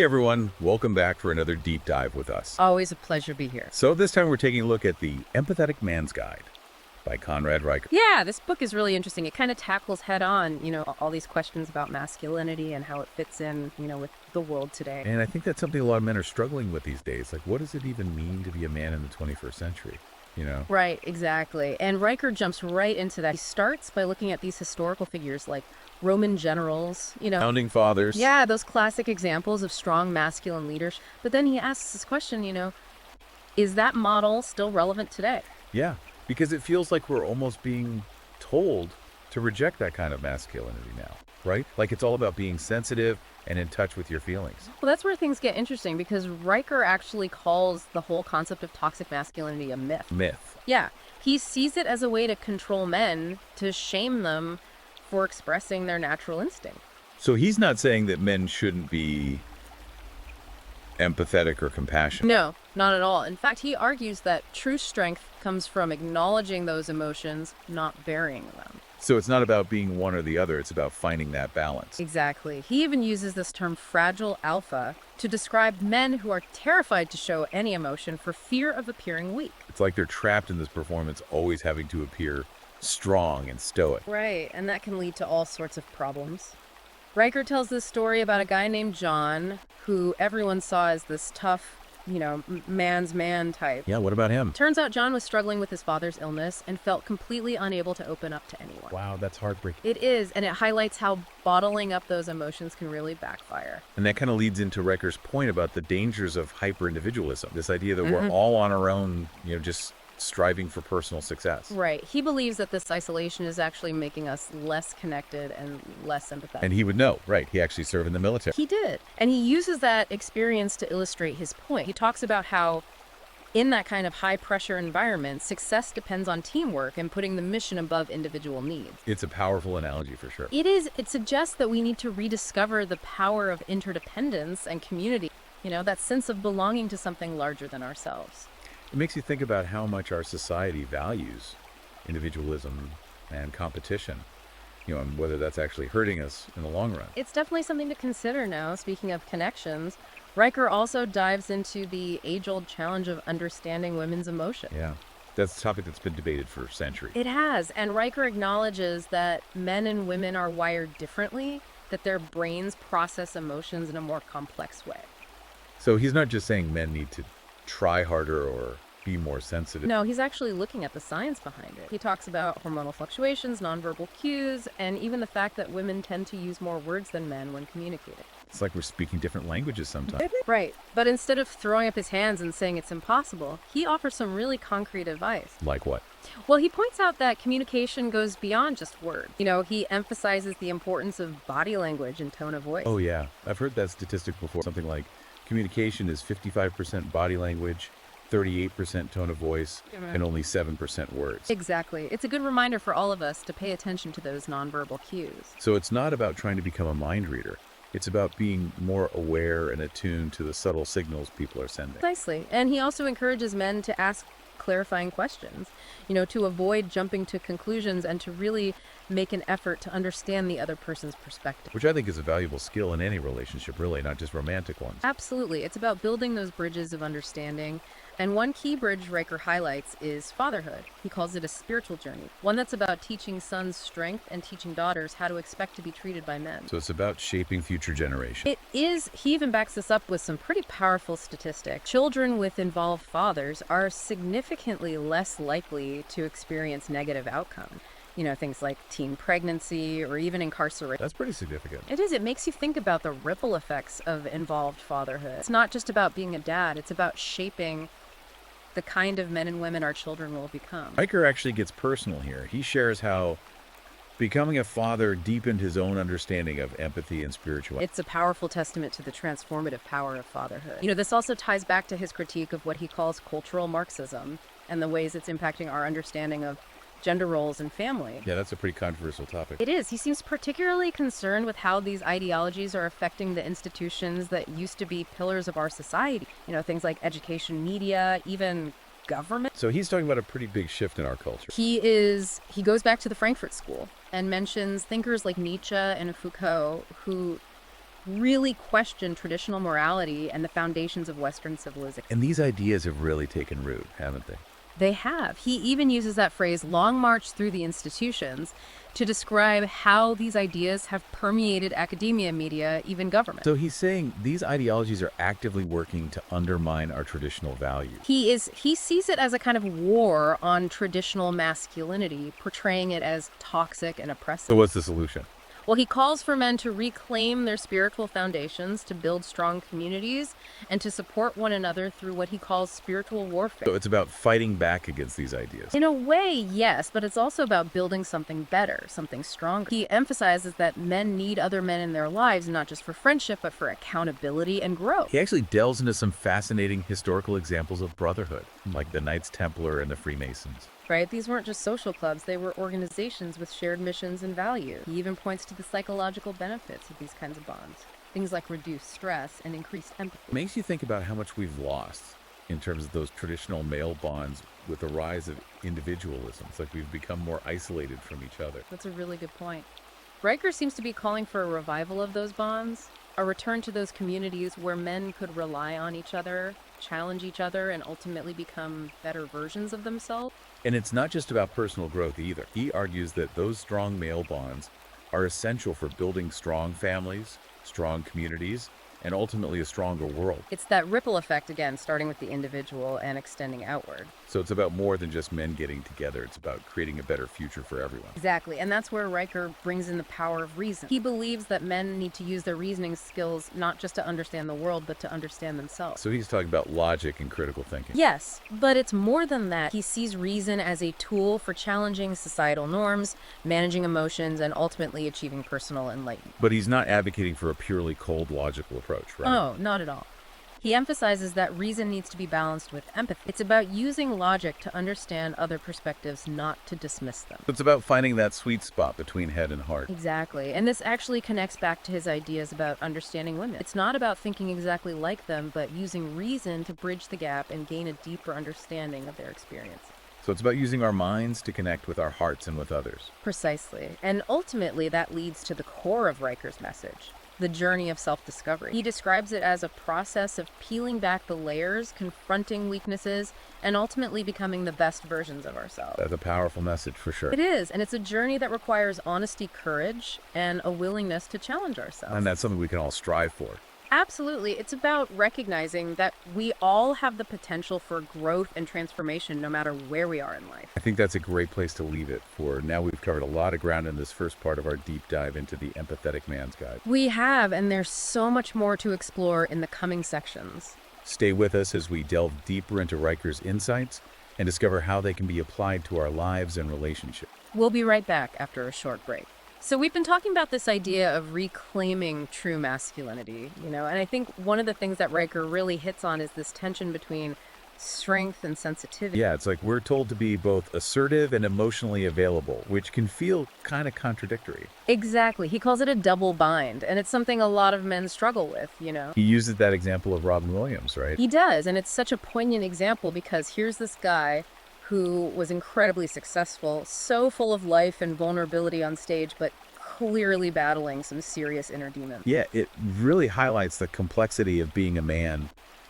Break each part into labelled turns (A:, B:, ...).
A: Hey everyone, welcome back for another deep dive with us.
B: Always a pleasure to be here.
A: So this time we're taking a look at The Empathetic Man's Guide by Conrad Reicher.
B: Yeah, this book is really interesting. It kind of tackles head on, all these questions about masculinity and how it fits in, with the world today.
A: And I think that's something a lot of men are struggling with these days. Like, what does it even mean to be a man in the 21st century?
B: Right, exactly. And Riker jumps right into that. He starts by looking at these historical figures like Roman generals,
A: Founding fathers.
B: Yeah, those classic examples of strong masculine leaders. But then he asks this question, is that model still relevant today?
A: Yeah, because it feels like we're almost being told to reject that kind of masculinity now, right? Like it's all about being sensitive and in touch with your feelings.
B: Well, that's where things get interesting because Riker actually calls the whole concept of toxic masculinity a myth.
A: Myth.
B: Yeah, he sees it as a way to control men, to shame them for expressing their natural instinct.
A: So he's not saying that men shouldn't be empathetic or compassionate.
B: No, not at all. In fact, he argues that true strength comes from acknowledging those emotions, not burying them.
A: So it's not about being one or the other, it's about finding that balance.
B: Exactly. He even uses this term fragile alpha to describe men who are terrified to show any emotion for fear of appearing weak.
A: It's like they're trapped in this performance, always having to appear strong and stoic.
B: Right, and that can lead to all sorts of problems. Riker tells this story about a guy named John, who everyone saw as this tough, man's man type.
A: Yeah, what about him?
B: Turns out John was struggling with his father's illness and felt completely unable to open up to anyone.
A: Wow, that's heartbreaking.
B: It is, and it highlights how bottling up those emotions can really backfire.
A: And that kind of leads into Riker's point about the dangers of hyper-individualism. This idea that we're all on our own, just striving for personal success.
B: Right. He believes that this isolation is actually making us less connected and less empathetic.
A: And he would know, right? He actually served in the military.
B: He did. And he uses that experience to illustrate his point. He talks about how in that kind of high-pressure environment, success depends on teamwork and putting the mission above individual needs.
A: It's a powerful analogy for sure.
B: It is. It suggests that we need to rediscover the power of interdependence and community, that sense of belonging to something larger than ourselves.
A: It makes you think about how much our society values individualism and competition, and whether that's actually hurting us in the long run.
B: It's definitely something to consider now. Speaking of connections, Riker also dives into the age-old challenge of understanding women's emotion.
A: Yeah, that's a topic that's been debated for centuries.
B: It has, and Riker acknowledges that men and women are wired differently, that their brains process emotions in a more complex way.
A: So he's not just saying men need to try harder or be more sensitive.
B: No, he's actually looking at the science behind it. He talks about hormonal fluctuations, nonverbal cues, and even the fact that women tend to use more words than men when communicating.
A: It's like we're speaking different languages sometimes.
B: Right, but instead of throwing up his hands and saying it's impossible, he offers some really concrete advice.
A: Like what?
B: Well, he points out that communication goes beyond just words. He emphasizes the importance of body language and tone of voice.
A: Oh yeah, I've heard that statistic before. Something like communication is 55% body language, 38% tone of voice, and only 7% words.
B: Exactly. It's a good reminder for all of us to pay attention to those nonverbal cues.
A: So it's not about trying to become a mind reader. It's about being more aware and attuned to the subtle signals people are sending.
B: Precisely. And he also encourages men to ask clarifying questions, to avoid jumping to conclusions and to really make an effort to understand the other person's perspective.
A: Which I think is a valuable skill in any relationship, really, not just romantic ones.
B: Absolutely. It's about building those bridges of understanding. And one key bridge Riker highlights is fatherhood. He calls it a spiritual journey, one that's about teaching sons strength and teaching daughters how to expect to be treated by men.
A: So it's about shaping future generations.
B: It is. He even backs this up with some pretty powerful statistics. Children with involved fathers are significantly less likely to experience negative outcomes. Things like teen pregnancy or even incarceration.
A: That's pretty significant.
B: It is. It makes you think about the ripple effects of involved fatherhood. It's not just about being a dad. It's about shaping the kind of men and women our children will become.
A: Riker actually gets personal here. He shares how becoming a father deepened his own understanding of empathy and spirituality.
B: It's a powerful testament to the transformative power of fatherhood. This also ties back to his critique of what he calls cultural Marxism and the ways it's impacting our understanding of gender roles and family.
A: Yeah, that's a pretty controversial topic.
B: It is. He seems particularly concerned with how these ideologies are affecting the institutions that used to be pillars of our society. Things like education, media, even government.
A: So he's talking about a pretty big shift in our culture.
B: He goes back to the Frankfurt School and mentions thinkers like Nietzsche and Foucault who really question traditional morality and the foundations of Western civilization.
A: And these ideas have really taken root, haven't they?
B: They have. He even uses that phrase, long march through the institutions, to describe how these ideas have permeated academia, media, even government.
A: So he's saying these ideologies are actively working to undermine our traditional values.
B: He sees it as a kind of war on traditional masculinity, portraying it as toxic and oppressive.
A: So what's the solution?
B: Well, he calls for men to reclaim their spiritual foundations, to build strong communities, and to support one another through what he calls spiritual warfare.
A: So it's about fighting back against these ideas.
B: In a way, yes, but it's also about building something better, something stronger. He emphasizes that men need other men in their lives, not just for friendship, but for accountability and growth.
A: He actually delves into some fascinating historical examples of brotherhood, like the Knights Templar and the Freemasons.
B: Right? These weren't just social clubs, they were organizations with shared missions and values. He even points to the psychological benefits of these kinds of bonds. Things like reduced stress and increased empathy.
A: It makes you think about how much we've lost in terms of those traditional male bonds with the rise of individualism. It's like we've become more isolated from each other.
B: That's a really good point. Riker seems to be calling for a revival of those bonds, a return to those communities where men could rely on each other, challenge each other, and ultimately become better versions of themselves.
A: And it's not just about personal growth either. He argues that those strong male bonds are essential for building strong families, strong communities, and ultimately a stronger world.
B: It's that ripple effect again, starting with the individual and extending outward.
A: So it's about more than just men getting together. It's about creating a better future for everyone.
B: Exactly, and that's where Riker brings in the power of reason. He believes that men need to use their reasoning skills not just to understand the world, but to understand themselves.
A: So he's talking about logic and critical thinking.
B: Yes, but it's more than that. He sees reason as a tool for challenging societal norms, managing emotions, and ultimately achieving personal enlightenment.
A: But he's not advocating for a purely cold logical approach, right?
B: Oh, not at all. He emphasizes that reason needs to be balanced with empathy. It's about using logic to understand other perspectives, not to dismiss them.
A: It's about finding that sweet spot between head and heart.
B: Exactly. And this actually connects back to his ideas about understanding women. It's not about thinking exactly like them, but using reason to bridge the gap and gain a deeper understanding of their experience.
A: So it's about using our minds to connect with our hearts and with others.
B: Precisely. And ultimately, that leads to the core of Riker's message. The journey of self-discovery. He describes it as a process of peeling back the layers, confronting weaknesses, and ultimately becoming the best versions of ourselves.
A: That's a powerful message for sure.
B: It is, and it's a journey that requires honesty, courage, and a willingness to challenge ourselves.
A: And that's something we can all strive for.
B: Absolutely. It's about recognizing that we all have the potential for growth and transformation no matter where we are in life.
A: I think that's a great place to leave it for now. We've covered a lot of ground in this first part of our deep dive into the empathetic man's guide.
B: We have, and there's so much more to explore in the coming sections.
A: Stay with us as we delve deeper into Riker's insights and discover how they can be applied to our lives and relationships.
B: We'll be right back after a short break. So we've been talking about this idea of reclaiming true masculinity, and I think one of the things that Riker really hits on is this tension between strength and sensitivity.
A: Yeah, it's like we're told to be both assertive and emotionally available, which can feel kind of contradictory.
B: Exactly. He calls it a double bind, and it's something a lot of men struggle with,
A: He uses that example of Robin Williams, right?
B: He does, and it's such a poignant example because here's this guy who was incredibly successful, so full of life and vulnerability on stage, but clearly battling some serious inner demons.
A: Yeah, it really highlights the complexity of being a man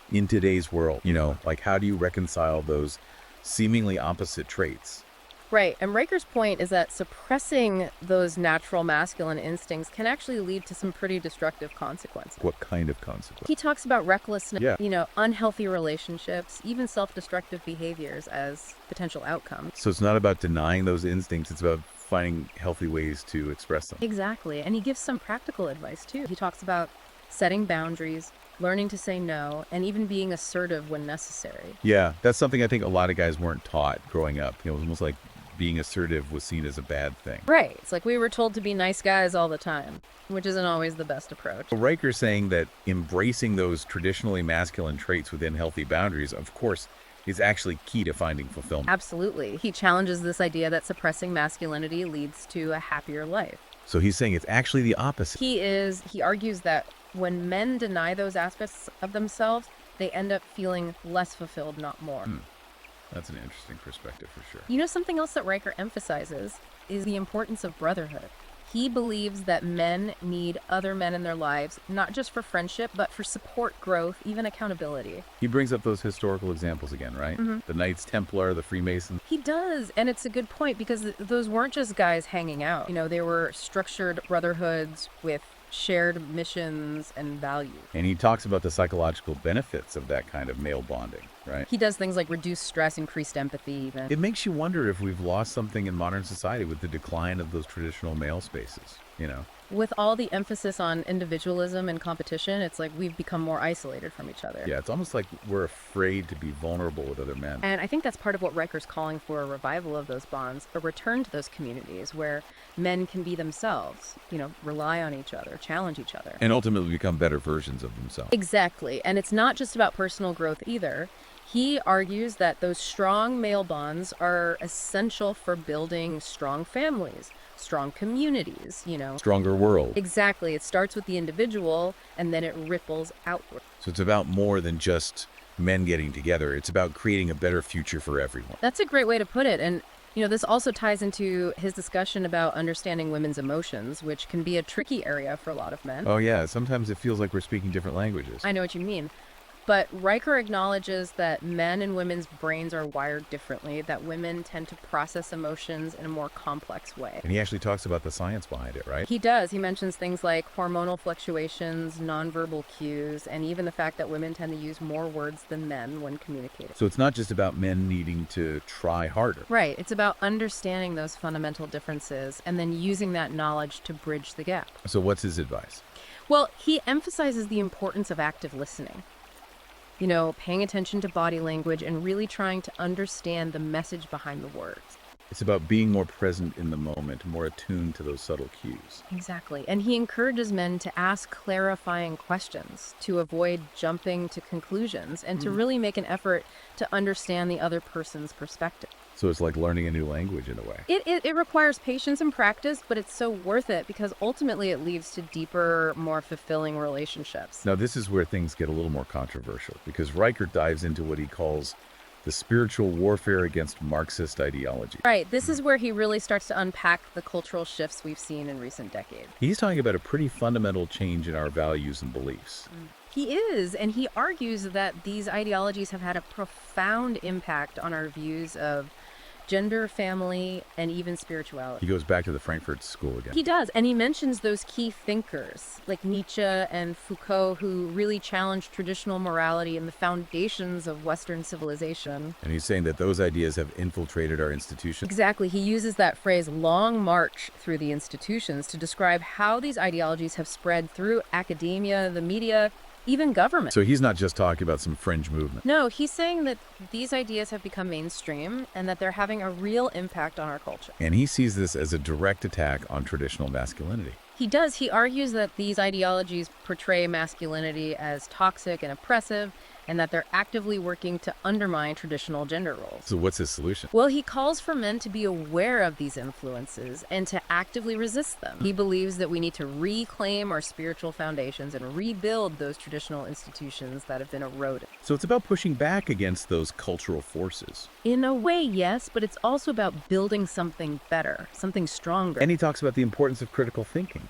A: in today's world. Like how do you reconcile those seemingly opposite traits?
B: Right, and Riker's point is that suppressing those natural masculine instincts can actually lead to some pretty destructive consequences.
A: What kind of consequence?
B: He talks about recklessness,
A: Yeah.
B: Unhealthy relationships, even self-destructive behaviors as potential outcomes.
A: So it's not about denying those instincts, it's about finding healthy ways to express them.
B: Exactly, and he gives some practical advice too. He talks about setting boundaries, learning to say no, and even being assertive when necessary.
A: Yeah, that's something I think a lot of guys weren't taught growing up. It was almost like being assertive was seen as a bad thing.
B: Right. It's like we were told to be nice guys all the time, which isn't always the best approach.
A: Riker's saying that embracing those traditionally masculine traits within healthy boundaries, of course, is actually key to finding fulfillment.
B: Absolutely. He challenges this idea that suppressing masculinity leads to a happier life.
A: So he's saying it's actually the opposite.
B: He argues that when men deny those aspects of themselves, they end up feeling less fulfilled, not more.
A: That's an interesting perspective for sure.
B: Something else that Riker emphasizes is the importance of brotherhood. He believes that men need other men in their lives, not just for friendship, but for support, growth, even accountability.
A: He brings up those historical examples again, right? The Knights Templar, the Freemasons.
B: He does, and it's a good point because those weren't just guys hanging out. They were structured brotherhoods with shared missions and values.
A: And he talks about the psychological benefits of that kind of male bonding, right?
B: He does things like reduce stress, increased empathy even.
A: It makes you wonder if we've lost something in modern society with the decline of those traditional male spaces,
B: With all the emphasis on individualism and competition, it's like we've become more isolated from each other.
A: Yeah, it's almost like we're afraid to be vulnerable with other men.
B: And I think that's part of what Riker's calling for, a revival of those bonds, a return to those communities where men can be themselves, rely on each other, challenge each other.
A: And ultimately become better versions of themselves.
B: Exactly. And it's not just about personal growth either. He argues that those strong male bonds are essential for building strong families, strong communities,
A: Stronger world.
B: Exactly. It starts with the individual and then it ripples outward.
A: So it's about more than just men getting together. It's about creating a better future for everyone.
B: That's a great way to put it. And, this also ties into his discussion about understanding women's emotions, which can be a tricky area for a lot of men.
A: Oh yeah, sometimes it feels like we're speaking different languages.
B: I know what you mean. But Riker acknowledges that men and women's brains are wired differently, that women tend to process emotions in a more complex way.
A: And he actually talks about the science behind it, right?
B: He does. He mentions things like hormonal fluctuations, nonverbal cues, and even the fact that women tend to use more words than men when communicating.
A: So it's not just about men needing to try harder.
B: Right. It's about understanding those fundamental differences and then using that knowledge to bridge the gap.
A: So what's his advice?
B: Well, he emphasizes the importance of active listening. Paying attention to body language and really trying to understand the message behind the words.
A: It's about being more present in the moment, more attuned to those subtle cues.
B: Exactly. And he encourages men to ask clarifying questions, to avoid jumping to conclusions, and to really make an effort to understand the other person's perspective.
A: So it's like learning a new language in a way.
B: It requires patience and practice, but it's so worth it because ultimately it leads to deeper, more fulfilling relationships.
A: Now, this is where things get a little more controversial because Riker dives into what he calls the spiritual warfare against Marxist ideology.
B: Right. This is where he really starts to unpack the cultural shifts we've seen in recent decades.
A: He's talking about a pretty fundamental change in our values and beliefs.
B: He is, and he argues that these ideologies have had a profound impact on our views of gender, family, and even spirituality.
A: He goes back to the Frankfurt School again.
B: He does, and he mentions those key thinkers like Nietzsche and Foucault who really challenged traditional morality and the foundations of Western civilization.
A: And he's saying that those ideas have infiltrated our institutions.
B: Exactly. He uses that phrase, long march through the institutions, to describe how these ideologies have spread through academia, the media, even government.
A: So he's not just talking about some fringe movement.
B: No, he's saying that these ideas have become mainstream and that they're having a real impact on our culture.
A: And he sees this as a direct attack on traditional masculinity.
B: He does. He argues that these ideologies portray masculinity as toxic and oppressive, and that they're actively working to undermine traditional gender roles.
A: So what's his solution?
B: Well, he calls for men to be aware of these influences and to actively resist them. He believes that we need to reclaim our spiritual foundations and rebuild those traditional institutions that have been eroded.
A: So it's about pushing back against those cultural forces.
B: In a way, yes, but it's also about building something better, something stronger.
A: And he talks about the importance of critical thinking,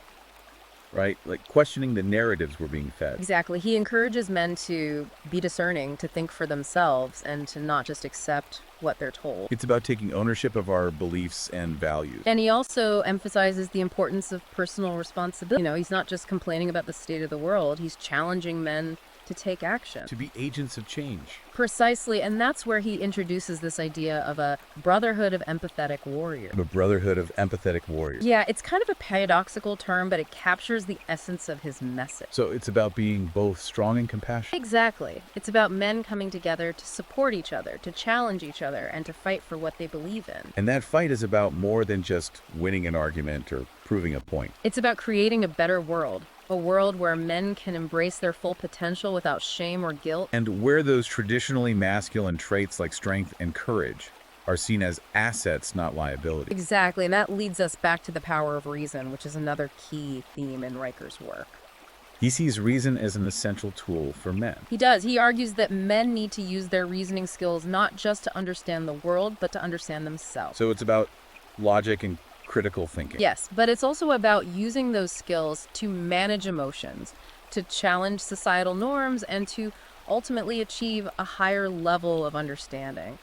A: right? Like questioning the narratives we're being fed.
B: Exactly. He encourages men to be discerning, to think for themselves, and to not just accept what they're told.
A: It's about taking ownership of our beliefs and values.
B: And he also emphasizes the importance of personal responsibility. He's not just complaining about the state of the world, he's challenging men to take action.
A: To be agents of change.
B: Precisely, and that's where he introduces this idea of a brotherhood of empathetic warriors.
A: A brotherhood of empathetic warriors.
B: Yeah, it's kind of a paradoxical term, but it captures the essence of his message.
A: So it's about being both strong and compassionate.
B: Exactly. It's about men coming together to support each other, to challenge each other, and to fight for what they believe in.
A: And that fight is about more than just winning an argument or proving a point.
B: It's about creating a better world. A world where men can embrace their full potential without shame or guilt.
A: And where those traditionally masculine traits like strength and courage are seen as assets, not liabilities.
B: Exactly, and that leads us back to the power of reason, which is another key theme in Riker's work.
A: He sees reason as an essential tool for men.
B: He does. He argues that men need to use their reasoning skills not just to understand the world, but to understand themselves.
A: So it's about logic and critical thinking.
B: Yes, but it's also about using those skills to manage emotions, to challenge societal norms, and to ultimately achieve a higher level of understanding.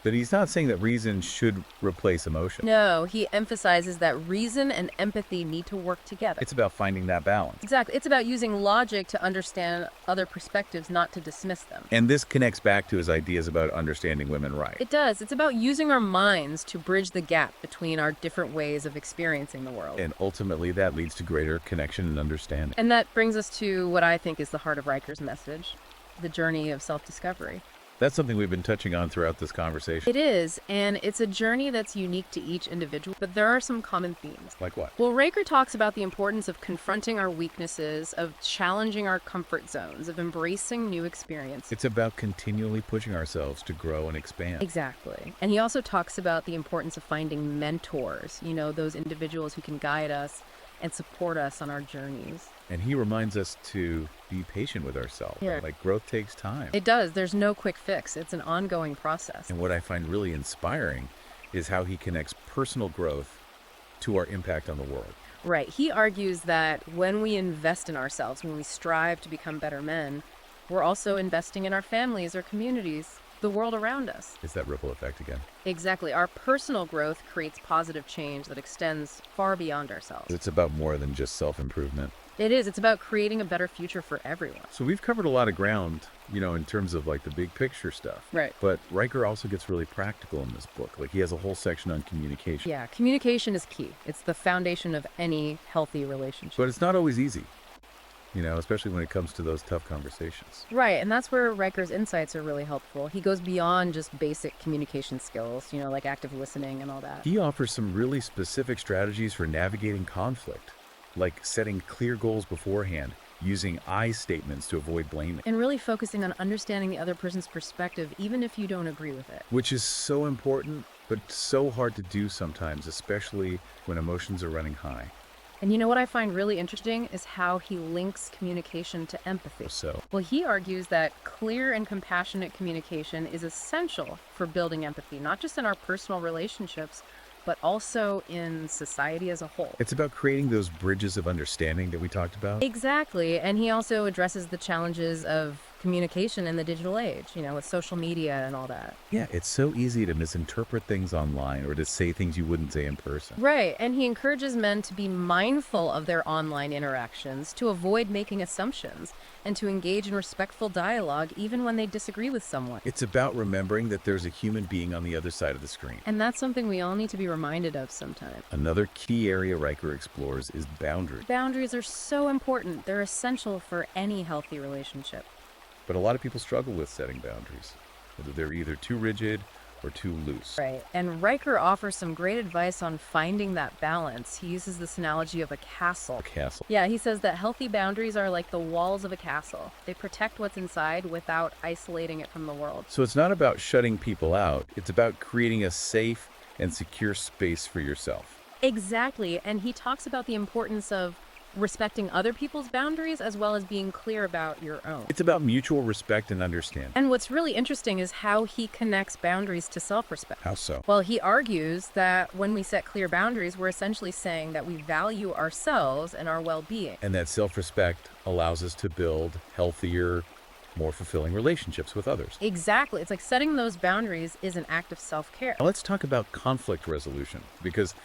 A: But he's not saying that reason should replace emotion.
B: No, he emphasizes that reason and empathy need to work together.
A: It's about finding that balance.
B: Exactly. It's about using logic to understand other perspectives, not to dismiss them.
A: And this connects back to his ideas about understanding women right.
B: It does. It's about using our minds to bridge the gap between our different ways of experiencing the world.
A: And ultimately, that leads to greater connection and understanding.
B: And that brings us to what I think is the heart of Riker's message, the journey of self-discovery.
A: That's something we've been touching on throughout this conversation.
B: It is, and it's a journey that's unique to each individual, but there are some common themes.
A: Like what?
B: Well, Riker talks about the importance of confronting our weaknesses, of challenging our comfort zones, of embracing new experiences.
A: It's about continually pushing ourselves to grow and expand.
B: Exactly. And he also talks about the importance of finding mentors, those individuals who can guide us and support us on our journeys.
A: And he reminds us to be patient with ourselves.
B: Yeah.
A: Like growth takes time.
B: It does. There's no quick fix. It's an ongoing process.
A: And what I find really inspiring is how he connects personal growth to our impact on the world.
B: Right. He argues that when we invest in ourselves, when we strive to become better men, we're also investing in our families, our communities, the world around us.
A: It's that ripple effect again.
B: Exactly. Our personal growth creates positive change that extends far beyond ourselves.
A: It's about more than just self-improvement.
B: It is. It's about creating a better future for everyone.
A: So we've covered a lot of ground, in terms of like the big picture stuff.
B: Right.
A: But Riker also gets really practical in this book. Like he has a whole section on communication.
B: Yeah, communication is key. It's the foundation of any healthy relationship.
A: But it's not always easy, especially when it comes to those tough conversations.
B: Right, and that's where Riker's insights are really helpful. He goes beyond just basic communication skills, like active listening and all that.
A: He offers some really specific strategies for navigating conflict, like setting clear goals beforehand, using I statements to avoid blaming.
B: And really focusing on understanding the other person's perspective, even if you don't agree with it.
A: Which is so important, but so hard to do sometimes, especially when emotions are running high.
B: And what I find really interesting is how he links communication to empathy.
A: So,
B: Well, he argues that clear and compassionate communication is essential for building empathy, not just in our personal relationships, but also in society as a whole.
A: it's about creating those bridges of understanding that we talked about.
B: Exactly. And he also addresses the challenges of communication in the digital age, with social media and all that.
A: Yeah, it's so easy to misinterpret things online or to say things you wouldn't say in person.
B: Right. And he encourages men to be mindful of their online interactions, to avoid making assumptions, and to engage in respectful dialogue even when they disagree with someone.
A: It's about remembering that there's a human being on the other side of the screen.
B: And that's something we all need to be reminded of sometime.
A: Another key area Riker explores is boundaries.
B: Boundaries are so important. They're essential for any healthy relationship.
A: But a lot of people struggle with setting boundaries. Whether they're either too rigid or too loose.
B: Right. And Riker offers some great advice on finding that balance. He uses this analogy of a castle.
A: A castle.
B: Yeah, he says that healthy boundaries are like the walls of a castle. They protect what's inside without isolating it from the world.
A: So it's not about shutting people out. It's about creating a safe and secure space for yourself.
B: Exactly. And he talks about the importance of respecting other people's boundaries as well as being clear about your own.
A: It's about mutual respect and understanding.
B: And what's really interesting is how he connects boundaries to self-respect.
A: How so?
B: Well, he argues that when we set clear boundaries, we're essentially saying that we value ourselves and our well-being.
A: And that self-respect allows us to build healthier, more fulfilling relationships with others.
B: Exactly. It's like setting those boundaries is an act of self-care.
A: Now let's talk about conflict resolution, because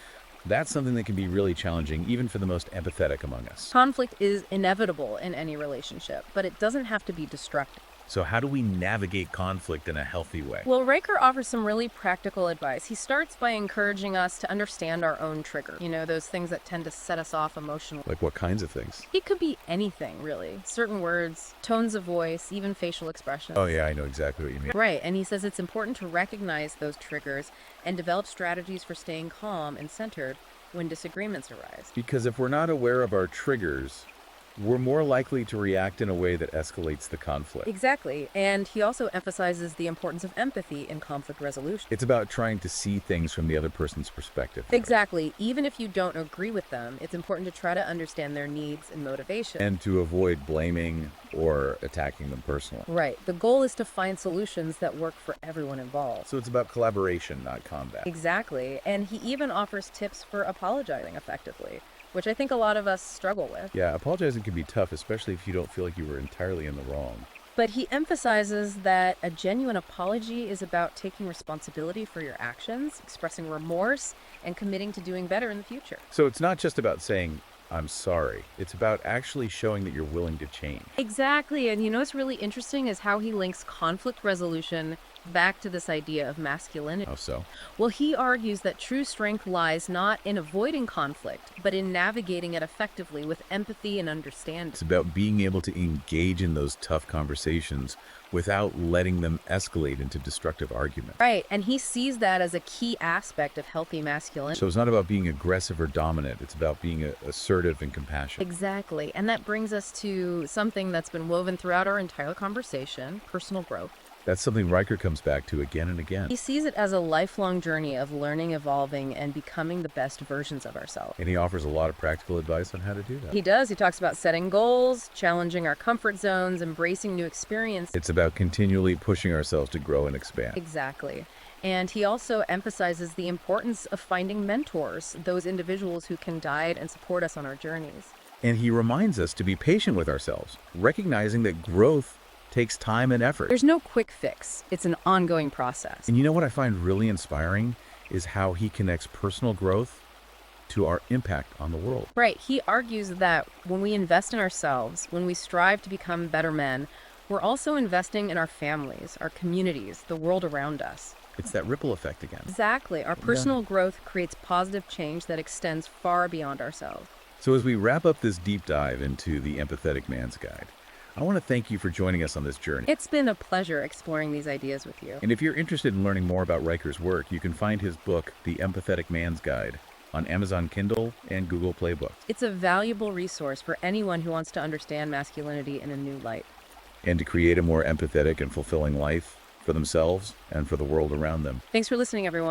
A: that's something that can be really challenging, even for the most empathetic among us.
B: Conflict is inevitable in any relationship, but it doesn't have to be destructive.
A: So how do we navigate conflict in a healthy way?
B: Well, Riker offers some really practical advice. He starts by encouraging us to understand our own trigger, those things that tend to set us off emotionally.
A: Like what kinds of things?
B: It could be anything, really. Certain words, tones of voice, even facial expressions.
A: Oh yeah, I know exactly what you mean.
B: Right, and he says it's important to recognize those triggers and develop strategies for staying calm and centered when disagreements arise.
A: Because if we're not aware of our triggers, we're more likely to react in a way that escalates the conflict.
B: Exactly. And he also emphasizes the importance of empathy in conflict resolution.
A: It's about trying to see things from the other person's perspective.
B: Exactly. Even if you don't agree with them, it's important to try to understand their needs and motivation.
A: And to avoid blaming or attacking them personally.
B: Right. The goal is to find solutions that work for everyone involved.
A: So it's about collaboration, not combat.
B: Exactly. And he even offers tips for apologizing effectively, which I think a lot of us struggle with.
A: Yeah, apologizing can be tough, especially if you don't feel like you were entirely in the wrong.
B: But he emphasizes that a genuine apology is about taking responsibility for your actions, expressing remorse, and committing to doing better in the future.
A: So it's not just about saying, I'm sorry. It's about actually showing that you're willing to change.
B: Exactly. And what's really interesting is how he links conflict resolution back to this idea of masculinity.
A: How so?
B: Well, he argues that true strength lies not in avoiding conflict, but in navigating it effectively with empathy and understanding.
A: It's about being able to engage in those tough conversations without letting them escalate into destructive arguments.
B: Right, and he sees that as a key aspect of healthy masculinity.
A: So it's not about being aggressive or dominant. It's about being assertive and compassionate.
B: Exactly, and that brings us to something that's been woven throughout our entire conversation, personal growth.
A: That's something Riker comes back to again and again.
B: He sees it as a lifelong journey of learning, evolving, and becoming the best versions of ourselves.
A: And he offers a lot of practical advice on how to do that.
B: He does. He talks about setting goals, challenging our comfort zones, embracing new experiences.
A: It's about continually pushing ourselves to grow and expand.
B: Exactly. And he also emphasizes the importance of finding mentors, those individuals who can guide and support us on our journeys.
A: And he reminds us to be patient with ourselves, recognizing that growth takes time and effort.
B: There's no quick fix. It's an ongoing process.
A: And you know what I find really inspiring is how he connects personal growth to our impact on the world.
B: Right. He argues that when we invest in ourselves, when we strive to become better men, we're also investing in our families, our communities, the world around us.
A: It's that ripple effect again.
B: Exactly. Our personal growth creates positive change that extends far beyond ourselves.
A: So as we wrap up this deep dive into the Empathetic Man's Guide, I want to thank you for joining us on this journey.
B: It's been a pleasure exploring these ideas with you.
A: And if you're interested in learning more about Riker's work, you can find his book, The Empathetic Man's Guide, on Amazon Kindle and Google Play Books.
B: It's a valuable resource for anyone who wants to understand masculinity in a new light.
A: And to create a more empathetic and fulfilling life for themselves and for the world around them.
B: Thanks for listening, everyone.